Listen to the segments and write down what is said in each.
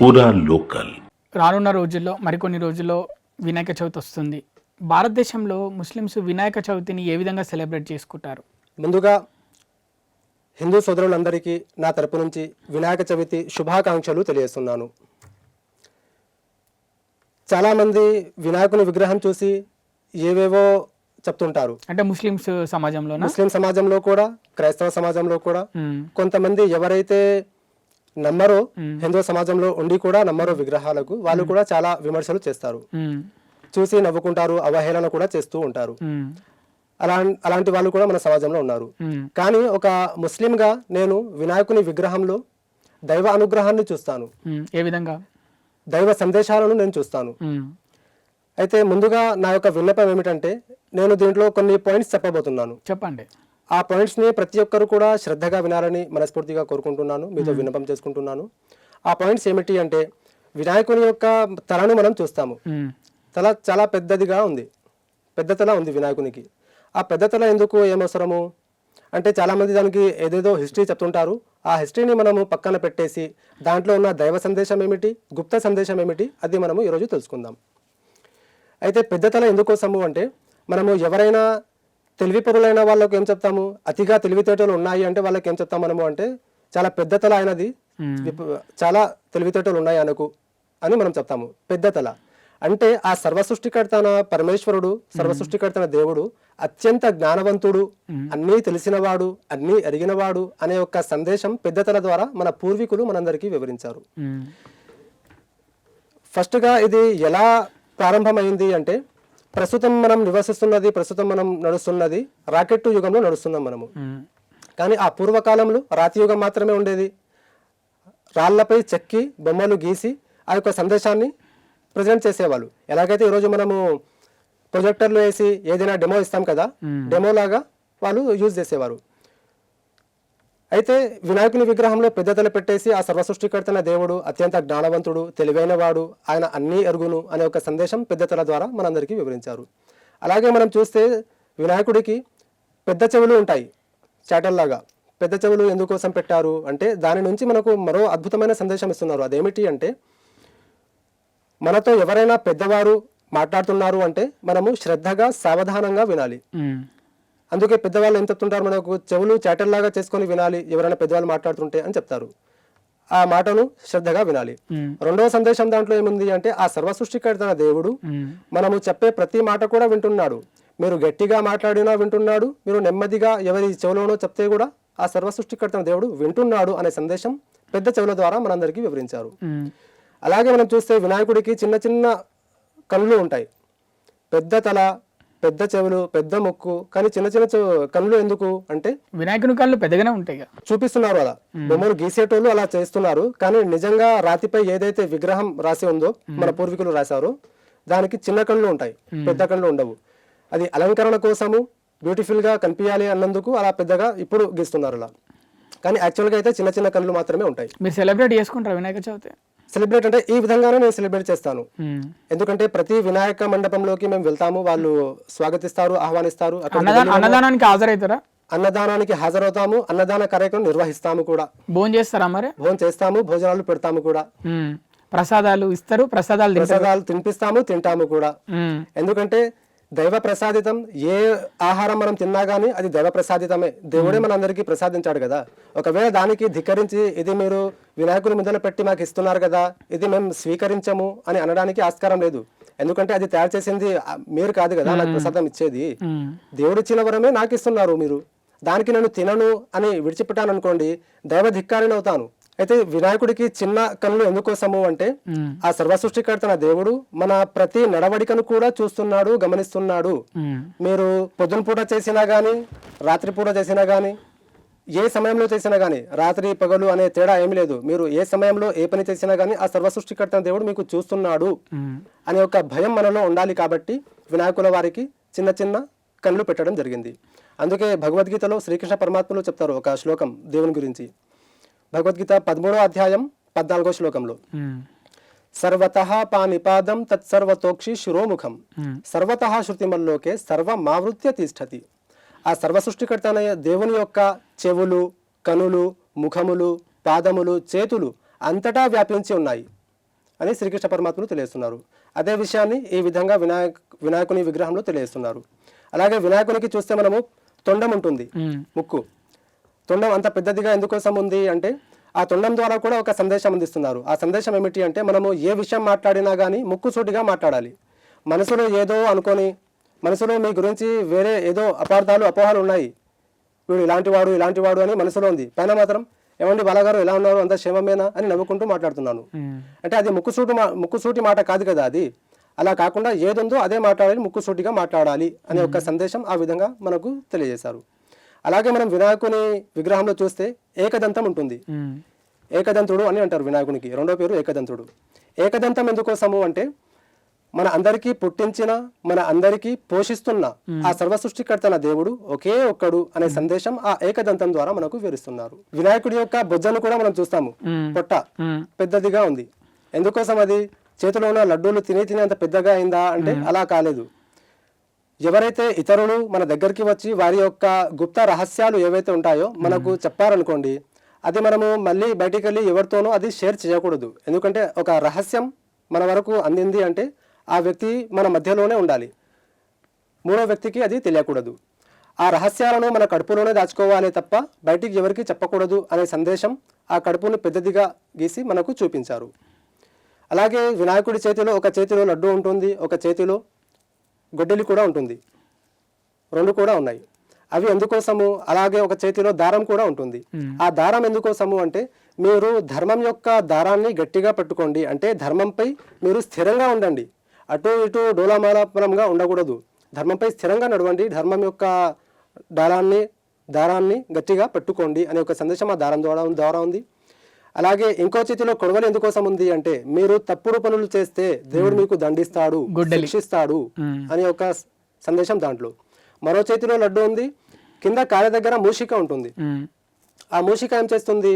పూరా లోకల్. రానున్న రోజుల్లో మరికొన్ని రోజుల్లో వినాయక చవితి వస్తుంది. భారతదేశంలో ముస్లిమ్స్ వినాయక చవితిని ఏ విధంగా సెలబ్రేట్ చేసుకుంటారు? ముందుగా హిందూ సోదరులందరికీ నా తరపు నుంచి వినాయక చవితి శుభాకాంక్షలు తెలియజేస్తున్నాను. చాలామంది వినాయకుని విగ్రహం చూసి ఏవేవో చెప్తుంటారు. అంటే ముస్లిమ్స్ సమాజంలో ముస్లిం సమాజంలో కూడా, క్రైస్తవ సమాజంలో కూడా కొంతమంది ఎవరైతే నమ్మరో, హిందూ సమాజంలో ఉండి కూడా నమ్మరో విగ్రహాలకు, వాళ్ళు కూడా చాలా విమర్శలు చేస్తారు. చూసి నవ్వుకుంటారు, అవహేళన కూడా చేస్తూ ఉంటారు. అలాంటి వాళ్ళు కూడా మన సమాజంలో ఉన్నారు. కానీ ఒక ముస్లింగా నేను వినాయకుని విగ్రహంలో దైవ అనుగ్రహాన్ని చూస్తాను. ఏ విధంగా? దైవ సందేశాలను నేను చూస్తాను. అయితే ముందుగా నా యొక్క విన్నపం ఏమిటంటే, నేను దీంట్లో కొన్ని పాయింట్స్ చెప్పబోతున్నాను. చెప్పండి. ఆ పాయింట్స్ని ప్రతి ఒక్కరు కూడా శ్రద్ధగా వినాలని మనస్ఫూర్తిగా కోరుకుంటున్నాను, మీతో విన్నపం చేసుకుంటున్నాను. ఆ పాయింట్స్ ఏమిటి అంటే, వినాయకుని యొక్క తలను మనం చూస్తాము. తల చాలా పెద్దదిగా ఉంది, పెద్ద తల ఉంది వినాయకునికి. ఆ పెద్ద తల ఎందుకు, ఏమవసరము అంటే, చాలామంది దానికి ఏదేదో హిస్టరీ చెప్తుంటారు. ఆ హిస్టరీని మనము పక్కన పెట్టేసి దాంట్లో ఉన్న దైవ సందేశం ఏమిటి, గుప్త సందేశం ఏమిటి, అది మనము ఈరోజు తెలుసుకుందాం. అయితే పెద్ద తల ఎందుకోసము అంటే, మనము ఎవరైనా తెలివిపరులైన వాళ్ళకు ఏం చెప్తాము, అతిగా తెలివితేటలు ఉన్నాయి అంటే వాళ్ళకి ఏం చెప్తాం మనము అంటే, చాలా పెద్ద తల అయినది, చాలా తెలివితేటలు ఉన్నాయి అనకు అని మనం చెప్తాము. పెద్ద తల అంటే ఆ సర్వసృష్టికర్తన పరమేశ్వరుడు, సర్వసృష్టికర్తన దేవుడు అత్యంత జ్ఞానవంతుడు, అన్నీ తెలిసినవాడు, అన్నీ ఎరిగినవాడు అనే ఒక సందేశం పెద్దతల ద్వారా మన పూర్వీకులు మనందరికీ వివరించారు. ఫస్ట్గా ఇది ఎలా ప్రారంభమైంది అంటే, ప్రస్తుతం మనం నివసిస్తున్నది, ప్రస్తుతం మనం నడుస్తున్నది రాకెట్ యుగంలో నడుస్తున్నాం మనము. కానీ ఆ పూర్వకాలంలో రాతి యుగం మాత్రమే ఉండేది. రాళ్లపై చెక్కి బొమ్మలు గీసి ఆ యొక్క సందేశాన్ని ప్రజెంట్ చేసేవాళ్ళు. ఎలాగైతే ఈరోజు మనము ప్రొజెక్టర్లు వేసి ఏదైనా డెమో ఇస్తాం కదా, డెమో లాగా వాళ్ళు యూజ్ చేసేవారు. అయితే వినాయకుని విగ్రహంలో పెద్దతల పెట్టేసి ఆ సర్వసృష్టికర్తన దేవుడు అత్యంత జ్ఞానవంతుడు, తెలివైనవాడు, ఆయన అన్నీ ఎరుగును అనే ఒక సందేశం పెద్దతల ద్వారా మనందరికీ వివరించారు. అలాగే మనం చూస్తే వినాయకుడికి పెద్ద చెవులు ఉంటాయి, చాటల్లాగా. పెద్ద చెవులు ఎందుకోసం పెట్టారు అంటే, దాని నుంచి మనకు మరో అద్భుతమైన సందేశం ఇస్తున్నారు. అదేమిటి అంటే, మనతో ఎవరైనా పెద్దవారు మాట్లాడుతున్నారు అంటే మనము శ్రద్ధగా, సావధానంగా వినాలి. అందుకే పెద్దవాళ్ళు ఏం చెప్తుంటారు, మనకు చెవులు చాటల్లాగా చేసుకొని వినాలి ఎవరైనా పెద్దవాళ్ళు మాట్లాడుతుంటే అని చెప్తారు. ఆ మాటను శ్రద్ధగా వినాలి. రెండవ సందేశం దాంట్లో ఏముంది అంటే, ఆ సర్వసృష్టికర్తన దేవుడు మనము చెప్పే ప్రతి మాట కూడా వింటున్నాడు. మీరు గట్టిగా మాట్లాడినా వింటున్నాడు, మీరు నెమ్మదిగా ఎవరి చెవులోనో చెప్తే కూడా ఆ సర్వసృష్టికర్తన దేవుడు వింటున్నాడు అనే సందేశం పెద్ద చెవుల ద్వారా మనందరికీ వివరించారు. అలాగే మనం చూస్తే వినాయకుడికి చిన్న చిన్న కళ్ళు ఉంటాయి. పెద్ద తల, పెద్ద చెవులు, పెద్ద ముక్కు, కానీ చిన్న చిన్న కళ్ళు ఎందుకు అంటే, వినాయకుని కళ్ళు పెద్దగానే ఉంటాయి, చూపిస్తున్నారు. అలా బొమ్మలు గీసేటోళ్ళు అలా చేస్తున్నారు. కానీ నిజంగా రాతిపై ఏదైతే విగ్రహం రాసి ఉందో, మన పూర్వీకులు రాశారో, దానికి చిన్న కళ్ళు ఉంటాయి, పెద్ద కళ్ళు ఉండవు. అది అలంకరణ కోసము బ్యూటిఫుల్ గా కనిపించాలి అన్నందుకు అలా పెద్దగా ఇప్పుడు గీస్తున్నారు అలా. కానీ యాక్చువల్గా అయితే చిన్న చిన్న కళ్ళు మాత్రమే ఉంటాయి. మీరు సెలబ్రేట్ చేసుకుంటారు వినాయక చవితి? సెలబ్రేట్ అంటే ఈ విధంగానే నేను సెలబ్రేట్ చేస్తాను. ఎందుకంటే ప్రతి వినాయక మండపంలోకి మేము వెళ్తాము, వాళ్ళు స్వాగతిస్తారు, ఆహ్వానిస్తారు. అన్నదానానికి హాజరవుతారా? అన్నదానానికి హాజరవుతాము, అన్నదాన కార్యక్రమం నిర్వహిస్తాము కూడా. భోజనం చేస్తారా? మరి భోజనం చేస్తాము, భోజనాలు పెడతాము కూడా. ప్రసాదాలు ఇస్తారు, ప్రసాదాలు తినిపిస్తాము, తింటాము కూడా. ఎందుకంటే దైవ ప్రసాదితం, ఏ ఆహారం మనం తిన్నా గానీ అది దైవ ప్రసాదితమే. దేవుడే మనందరికీ ప్రసాదించాడు కదా. ఒకవేళ దానికి ధిక్కరించి ఇది మీరు వినాయకుని ముందర పెట్టి మాకు ఇస్తున్నారు కదా, ఇది మేము స్వీకరించము అని అనడానికి ఆస్కారం లేదు. ఎందుకంటే అది తయారు చేసింది మీరు కాదు కదా, నాకు ప్రసాదం ఇచ్చేది. దేవుడు ఇచ్చిన వరమే నాకు ఇస్తున్నారు మీరు. దానికి నేను తినను అని విడిచిపెట్టాను అనుకోండి, దైవ ధిక్కారిని అవుతాను. అయితే వినాయకుడికి చిన్న కన్నులు ఎందుకోసము అంటే, ఆ సర్వసృష్టికర్తన దేవుడు మన ప్రతి నడవడికను కూడా చూస్తున్నాడు, గమనిస్తున్నాడు. మీరు పొద్దున పూట చేసినా గానీ, రాత్రి పూట చేసినా గానీ, ఏ సమయంలో చేసినా గానీ, రాత్రి పగలు అనే తేడా ఏమీ లేదు. మీరు ఏ సమయంలో ఏ పని చేసినా గానీ ఆ సర్వసృష్టికర్తన దేవుడు మీకు చూస్తున్నాడు అనే ఒక భయం మనలో ఉండాలి. కాబట్టి వినాయకుల వారికి చిన్న చిన్న కన్నులు పెట్టడం జరిగింది. అందుకే భగవద్గీతలో శ్రీకృష్ణ పరమాత్మలో చెప్తారు ఒక శ్లోకం దేవుని గురించి. భగవద్గీత 13వ అధ్యాయం 14వ శ్లోకంలో, సర్వతః పానిపాదం తత్సర్వతోక్షి శిరోముఖం సర్వతః శృతిమల్లోకే సర్వమావృత్య తిష్టతి. ఆ సర్వసృష్టికర్త అనే దేవుని యొక్క చెవులు, కనులు, ముఖములు, పాదములు, చేతులు అంతటా వ్యాపించి ఉన్నాయి. అని శ్రీకృష్ణ పరమాత్మను తెలియజేస్తున్నారు. అదే విషయాన్ని ఈ విధంగా వినాయకుని విగ్రహంలో తెలియజేస్తున్నారు. అలాగే వినాయకునికి చూస్తే మనము తొండం ఉంటుంది, ముక్కు. తొండం అంత పెద్దదిగా ఎందుకోసం ఉంది అంటే ఆ తొండం ద్వారా కూడా ఒక సందేశం అందిస్తున్నారు. ఆ సందేశం ఏమిటి అంటే మనము ఏ విషయం మాట్లాడినా కానీ ముక్కుసూటిగా మాట్లాడాలి. మనసులో ఏదో అనుకొని, మనసులో మీ గురించి వేరే ఏదో అపోహలు ఉన్నాయి, వీడు ఇలాంటివాడు అని మనసులో ఉంది, పైన మాత్రం ఏమండి బాలగారు ఎలా ఉన్నారు, అంత క్షేమమేనా అని నవ్వుకుంటూ మాట్లాడుతున్నాను అంటే అది ముక్కుసూటి మాట కాదు కదా. అది అలా కాకుండా ఏదుందో అదే మాట్లాడాలి, ముక్కుసూటిగా మాట్లాడాలి అనే ఒక సందేశం ఆ విధంగా మనకు తెలియజేశారు. అలాగే మనం వినాయకుని విగ్రహంలో చూస్తే ఏకదంతం ఉంటుంది. ఏకదంతుడు అని అంటారు వినాయకునికి, రెండో పేరు ఏకదంతుడు. ఏకదంతం ఎందుకోసము అంటే మన అందరికీ పుట్టించిన, మన అందరికీ పోషిస్తున్న ఆ సర్వ సృష్టికర్తన దేవుడు ఒకే ఒక్కడు అనే సందేశం ఆ ఏకదంతం ద్వారా మనకు వివరిస్తున్నారు. వినాయకుడి యొక్క బొజ్జను కూడా మనం చూస్తాము, పొట్ట పెద్దదిగా ఉంది. ఎందుకోసం అది చేతిలో ఉన్న లడ్డూలు తిని అంత పెద్దగా అయిందా అంటే అలా కాలేదు. ఎవరైతే ఇతరులు మన దగ్గరికి వచ్చి వారి యొక్క గుప్త రహస్యాలు ఏవైతే ఉంటాయో మనకు చెప్పారనుకోండి, అది మనము మళ్ళీ బయటికి వెళ్ళి ఎవరితోనో అది షేర్ చేయకూడదు. ఎందుకంటే ఒక రహస్యం మన వరకు అందింది అంటే ఆ వ్యక్తి మన మధ్యలోనే ఉండాలి, మూడో వ్యక్తికి అది తెలియకూడదు. ఆ రహస్యాలను మన కడుపులోనే దాచుకోవాలి తప్ప బయటికి ఎవరికి చెప్పకూడదు అనే సందేశం ఆ కడుపును పెద్దదిగా గీసి మనకు చూపించారు. అలాగే వినాయకుడి చేతిలో ఒక చేతిలో లడ్డు ఉంటుంది, ఒక చేతిలో గొడ్డలి కూడా ఉంటుంది, రెండు కూడా ఉన్నాయి. అవి ఎందుకోసము? అలాగే ఒక చేతిలో దారం కూడా ఉంటుంది. ఆ దారం ఎందుకోసము అంటే మీరు ధర్మం యొక్క దారాన్ని గట్టిగా పట్టుకోండి, అంటే ధర్మంపై మీరు స్థిరంగా ఉండండి, అటు ఇటు డోలామాలపరంగా ఉండకూడదు, ధర్మంపై స్థిరంగా నడవండి, ధర్మం యొక్క దారాన్ని గట్టిగా పట్టుకోండి అనే ఒక సందేశం ఆ దారం ద్వారా ఉంది. అలాగే ఇంకో చేతిలో కొడవలి ఎందుకోసం ఉంది అంటే మీరు తప్పుడు పనులు చేస్తే దేవుడు మీకు దండిస్తాడు, శిక్షిస్తాడు అనే ఒక సందేశం దాంట్లో. మరో చేతిలో లడ్డు ఉంది, కింద కాళ్ళ దగ్గర మూషిక ఉంటుంది. ఆ మూషిక ఏం చేస్తుంది?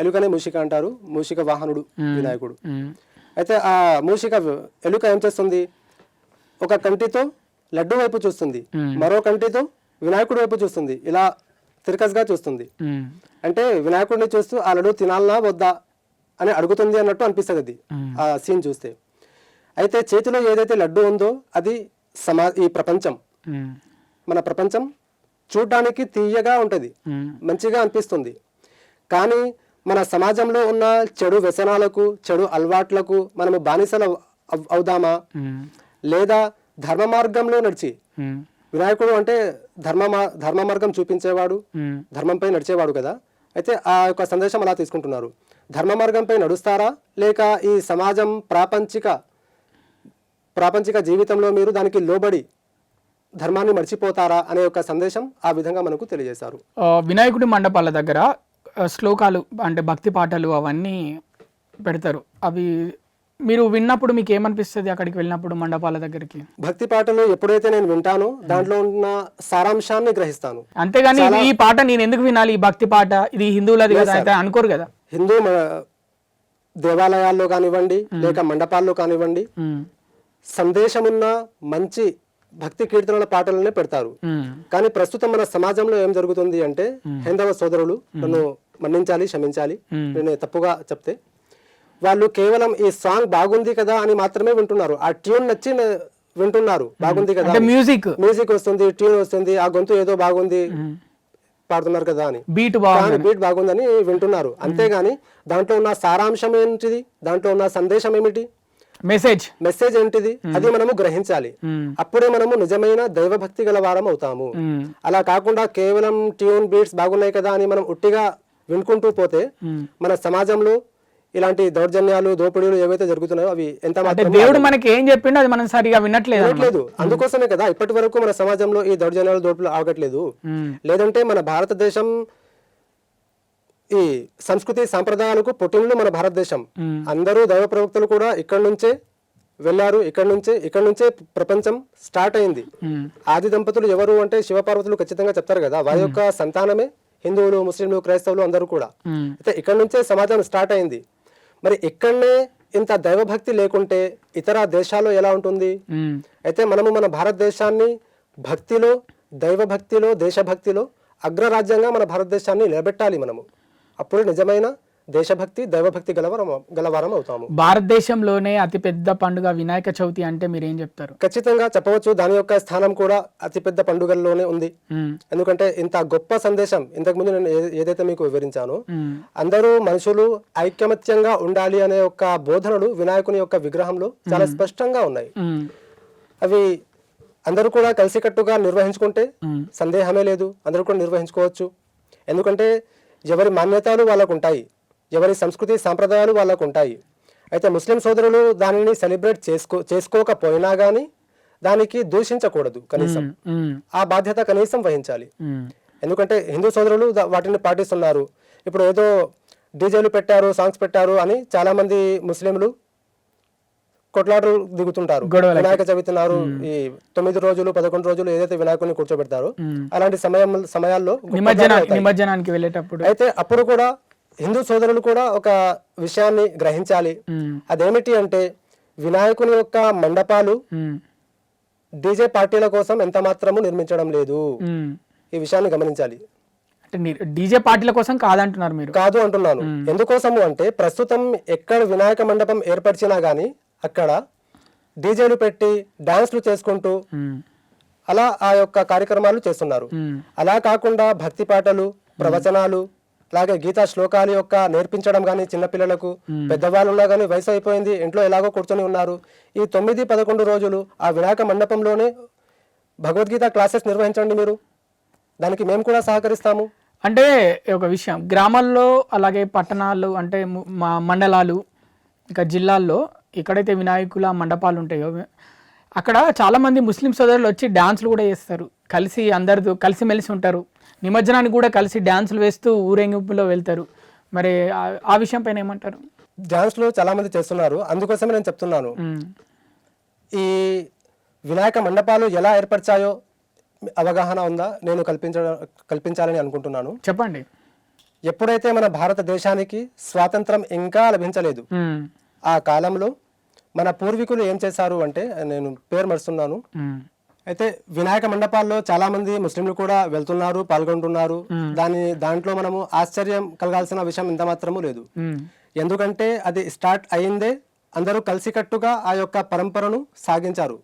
ఎలుకనే మూషిక అంటారు, మూషిక వాహనుడు వినాయకుడు. అయితే ఆ మూషిక ఎలుక ఏం చేస్తుంది? ఒక కంటితో లడ్డు వైపు చూస్తుంది, మరో కంటితో వినాయకుడి వైపు చూస్తుంది, ఇలా తిరకస్గా చూస్తుంది. అంటే వినాయకుడిని చూస్తూ ఆ లడ్డు తినాలనా వద్దా అని అడుగుతుంది అన్నట్టు అనిపిస్తుంది అది ఆ సీన్ చూస్తే. అయితే చేతిలో ఏదైతే లడ్డు ఉందో అది ఈ ప్రపంచం, మన ప్రపంచం చూడ్డానికి తీయగా ఉంటుంది, మంచిగా అనిపిస్తుంది. కానీ మన సమాజంలో ఉన్న చెడు వ్యసనాలకు, చెడు అలవాట్లకు మనము బానిసలు అవుదామా, లేదా ధర్మ మార్గంలో నడిచి, వినాయకుడు అంటే ధర్మ మార్గం చూపించేవాడు, ధర్మంపై నడిచేవాడు కదా. అయితే ఆ యొక్క సందేశం అలా తీసుకుంటున్నారు. ధర్మ మార్గంపై నడుస్తారా, లేక ఈ సమాజం ప్రాపంచిక జీవితంలో మీరు దానికి లోబడి ధర్మాన్ని మర్చిపోతారా అనే ఒక సందేశం ఆ విధంగా మనకు తెలియజేశారు. వినాయకుడి మండపాల దగ్గర శ్లోకాలు అంటే భక్తి పాటలు అవన్నీ పెడతారు. అవి మీరు విన్నప్పుడు మీకు ఏమనిపిస్తుంది? అక్కడికి వెళ్ళినప్పుడు మండపాల దగ్గరికి భక్తి పాటలు ఎప్పుడైతే నేను వింటానో దాంట్లో ఉన్న సారాంశాన్ని గ్రహిస్తాను. అంతేగాని ఈ పాట నేను ఎందుకు వినాలి, ఈ భక్తి పాట ఇది హిందువులది కదా అయితే అనుకోరు కదా. హిందూ దేవాలయాల్లో కానివ్వండి, లేక మండపాల్లో కానివ్వండి, సందేశమున్న మంచి భక్తి కీర్తనల పాటలనే పెడతారు. కానీ ప్రస్తుతం మన సమాజంలో ఏం జరుగుతుంది అంటే, హైందవ సోదరులు నన్ను మన్నించాలి, క్షమించాలి నేను తప్పుగా చెప్తే, వాళ్ళు కేవలం ఈ సాంగ్ బాగుంది కదా అని మాత్రమే వింటున్నారు. ఆ ట్యూన్ నచ్చి వింటున్నారు, బాగుంది కదా, మ్యూజిక్ వస్తుంది, ట్యూన్ వస్తుంది, ఆ గొంతు ఏదో బాగుంది పాడుతున్నారు కదా అని, బీట్ బాగుందని వింటున్నారు. అంతేగాని దాంట్లో ఉన్న సారాంశం ఏంటిది, దాంట్లో ఉన్న సందేశం ఏమిటి, మెసేజ్ ఏంటిది, అది మనము గ్రహించాలి. అప్పుడే మనము నిజమైన దైవభక్తి గల వారం అవుతాము. అలా కాకుండా కేవలం ట్యూన్, బీట్స్ బాగున్నాయి కదా అని మనం ఉట్టిగా వినుకుంటూ పోతే మన సమాజంలో ఇలాంటి దౌర్జన్యాలు, దోపిడీలు ఏవైతే జరుగుతున్నాయో అవి ఎంత మాత్రం దేవుడు మనకి ఏం చెప్పిండో అది మనం సరిగా వినట్లేదు. అందుకోసమే కదా ఇప్పటి వరకు మన సమాజంలో ఈ దౌర్జన్యాలు, దోపిడీలు ఆగట్లేదు. లేదంటే మన భారతదేశం ఈ సంస్కృతి సాంప్రదాయాలకు పుట్టినలు మన భారతదేశం. అందరూ దైవ ప్రవక్తలు కూడా ఇక్కడ నుంచే వెళ్ళారు, ఇక్కడ నుంచే ప్రపంచం స్టార్ట్ అయింది. ఆది దంపతులు ఎవరు అంటే శివపార్వతులు ఖచ్చితంగా చెప్తారు కదా, వారి యొక్క సంతానమే హిందువులు, ముస్లింలు, క్రైస్తవులు అందరూ కూడా. అయితే ఇక్కడ నుంచే సమాజం స్టార్ట్ అయింది. మరి ఇక్కడనే ఇంత దైవభక్తి లేకుంటే ఇతర దేశాల్లో ఎలా ఉంటుంది? అయితే మనము మన భారతదేశాన్ని భక్తిలో, దైవభక్తిలో, దేశభక్తిలో అగ్రరాజ్యంగా మన భారతదేశాన్ని నిలబెట్టాలి మనము. అప్పుడు నిజమైన దేశభక్తి దైవభక్తి గలవారం అవుతాము. భారతదేశంలోనే అతిపెద్ద పండుగ వినాయక చవితి అంటే మీరు ఏం చెప్తారు? ఖచ్చితంగా చెప్పవచ్చు, దాని యొక్క స్థానం కూడా అతిపెద్ద పండుగల్లోనే ఉంది. ఎందుకంటే ఇంత గొప్ప సందేశం ఇంతకుముందు నేను ఏదైతే మీకు వివరించానో, అందరూ మనుషులు ఐకమత్యంగా ఉండాలి అనే ఒక బోధనలు వినాయకుని యొక్క విగ్రహంలో చాలా స్పష్టంగా ఉన్నాయి. అవి అందరూ కూడా కలిసికట్టుగా నిర్వహించుకుంటే సందేహమే లేదు, అందరూ కూడా నిర్వహించుకోవచ్చు. ఎందుకంటే ఎవరి మాన్యతలు వాళ్ళకు ఉంటాయి, ఎవరి సంస్కృతి సాంప్రదాయాలు వాళ్ళకు ఉంటాయి. అయితే ముస్లిం సోదరులు దానిని సెలబ్రేట్ చేసుకోకపోయినా కానీ దానికి దూషించకూడదు, కనీసం ఆ బాధ్యత కనీసం వహించాలి. ఎందుకంటే హిందూ సోదరులు వాటిని పాటిస్తున్నారు. ఇప్పుడు ఏదో డీజేలు పెట్టారు, సాంగ్స్ పెట్టారు అని చాలా మంది ముస్లింలు కొట్లాటలు దిగుతుంటారు. వినాయక చవితి నారు ఈ 9 రోజులు 11 రోజులు ఏదైతే వినాయకుని కూర్చోబెడతారో అలాంటి సమయాల్లో నిమజ్జనానికి వెళ్ళేటప్పుడు అయితే అప్పుడు కూడా హిందూ సోదరులు కూడా ఒక విషయాన్ని గ్రహించాలి. అదేమిటి అంటే వినాయకుని యొక్క మండపాలు డీజే పార్టీల కోసం ఎంత మాత్రము నిర్మించడం లేదు. ఈ విషయాన్ని గమనించాలి. డీజే పార్టీల కోసం కాదంటున్నారు మీరు? కాదు అంటున్నాను. ఎందుకోసము అంటే ప్రస్తుతం ఎక్కడ వినాయక మండపం ఏర్పరిచినా గానీ అక్కడ డీజేలు పెట్టి డాన్స్లు చేసుకుంటూ అలా ఆ యొక్క కార్యక్రమాలు చేస్తున్నారు. అలా కాకుండా భక్తి పాటలు, ప్రవచనాలు, అలాగే గీతా శ్లోకాలు యొక్క నేర్పించడం కానీ చిన్నపిల్లలకు, పెద్దవాళ్ళు ఉన్నా కానీ వయసు అయిపోయింది ఇంట్లో ఎలాగో కూర్చొని ఉన్నారు, ఈ 9-11 రోజులు ఆ వినాయక మండపంలోనే భగవద్గీత క్లాసెస్ నిర్వహించండి మీరు, దానికి మేము కూడా సహకరిస్తాము. అంటే ఒక విషయం, గ్రామాల్లో అలాగే పట్టణాలు అంటే మా మండలాలు ఇంకా జిల్లాల్లో ఎక్కడైతే వినాయకుల మండపాలు ఉంటాయో అక్కడ చాలామంది ముస్లిం సోదరులు వచ్చి డ్యాన్సులు కూడా చేస్తారు, కలిసి అందరితో కలిసిమెలిసి ఉంటారు, నిమజ్జనానికి కూడా కలిసి డ్యాన్సులు వేస్తూ ఊరేగింపులో వెళ్తారు. మరి ఆ విషయం పైన ఏమంటారు? డాన్స్లు చాలా మంది చేస్తున్నారు, అందుకోసమే నేను చెప్తున్నాను. ఈ వినాయక మండపాలు ఎలా ఏర్పరిచాయో అవగాహన ఉందా? నేను కల్పించాలని అనుకుంటున్నాను. చెప్పండి. ఎప్పుడైతే మన భారతదేశానికి స్వాతంత్రం ఇంకా లభించలేదు, ఆ కాలంలో మన పూర్వీకులు ఏం చేశారు అంటే, నేను పేరు మరుస్తున్నాను, అయితే వినాయక మండపాల్లో చాలా మంది ముస్లింలు కూడా వెళ్తున్నారు, పాల్గొంటున్నారు. దాంట్లో మనము ఆశ్చర్యం కలగాల్సిన విషయం ఇంత మాత్రము లేదు. ఎందుకంటే అది స్టార్ట్ అయిందే అందరూ కలిసికట్టుగా ఆ యొక్క పరంపరను సాగించారు.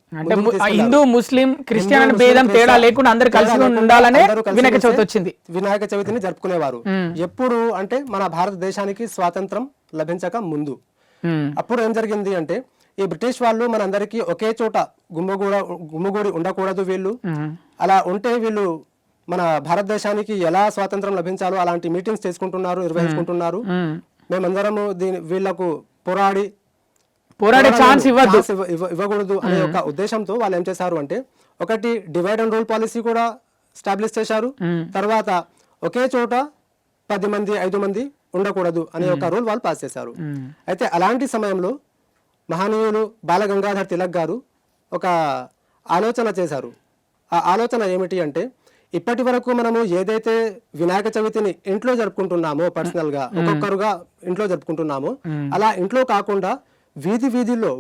హిందూ ముస్లిం క్రిస్టియన్ భేదం తేడా లేకుండా అందరూ కలిసి ఉండాలనే వినాయక చవితి వచ్చింది. వినాయక చవితిని జరుపుకునేవారు ఎప్పుడు అంటే మన భారతదేశానికి స్వాతంత్రం లభించక ముందు. అప్పుడు ఏం జరిగింది అంటే, ఈ బ్రిటిష్ వాళ్ళు మనందరికీ ఒకే చోట గుమ్మగూడి ఉండకూడదు, వీళ్ళు అలా ఉంటే వీళ్ళు మన భారతదేశానికి ఎలా స్వాతంత్రం లభించాలో అలాంటి మీటింగ్స్ చేసుకుంటున్నారు, నిర్వహించుకుంటున్నారు. మేమందరము వీళ్లకు పోరాడే ఛాన్స్ ఇవ్వకూడదు అనే ఒక ఉద్దేశంతో వాళ్ళు ఏం చేశారు అంటే, ఒకటి డివైడ్ అండ్ రూల్ పాలసీ కూడా స్టాబ్లిష్ చేశారు. తర్వాత ఒకే చోట 10 మంది 5 మంది ఉండకూడదు అనే ఒక రూల్ వాళ్ళు పాస్ చేశారు. అయితే అలాంటి సమయంలో మహనీయులు బాలగంగాధర్ తిలక్ గారు ఒక ఆలోచన చేశారు. ఆ ఆలోచన ఏమిటి అంటే, ఇప్పటి వరకు మనము ఏదైతే వినాయక చవితిని ఇంట్లో జరుపుకుంటున్నామో, పర్సనల్ గా ఒక్కొక్కరుగా ఇంట్లో జరుపుకుంటున్నామో, అలా ఇంట్లో కాకుండా వీధుల్లో,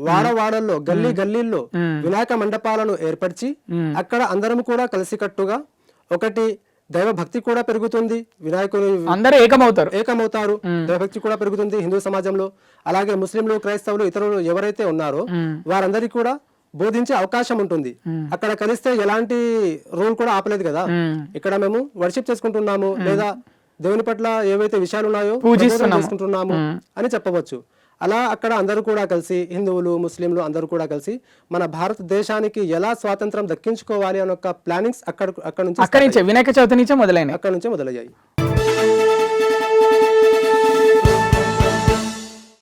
వాడల్లో, గల్లీల్లో వినాయక మండపాలను ఏర్పరిచి అక్కడ అందరం కూడా కలిసికట్టుగా, ఒకటి దైవ భక్తి కూడా పెరుగుతుంది, వినాయకుని అందరూ ఏకమవుతారు, దైవభక్తి కూడా పెరుగుతుంది హిందూ సమాజంలో. అలాగే ముస్లింలు, క్రైస్తవులు, ఇతరులు ఎవరైతే ఉన్నారో వారందరికీ కూడా బోధించే అవకాశం ఉంటుంది. అక్కడ కలిస్తే ఎలాంటి రూల్ కూడా ఆపలేదు కదా, ఇక్కడ మేము వర్షిప్ చేసుకుంటున్నాము లేదా దేవుని పట్ల ఏవైతే విషయాలు ఉన్నాయో పూజిస్తున్నాము అని చెప్పవచ్చు. అలా అక్కడ అందరూ కూడా కలిసి, హిందువులు ముస్లింలు అందరూ కూడా కలిసి మన భారతదేశానికి ఎలా స్వాతంత్రం దక్కించుకోవాలి అనే ఒక ప్లానింగ్స్ అక్కడ నుంచి వినాయక చవితి నుంచే మొదలయ్యాయి. అక్కడ నుంచే మొదలయ్యాయి.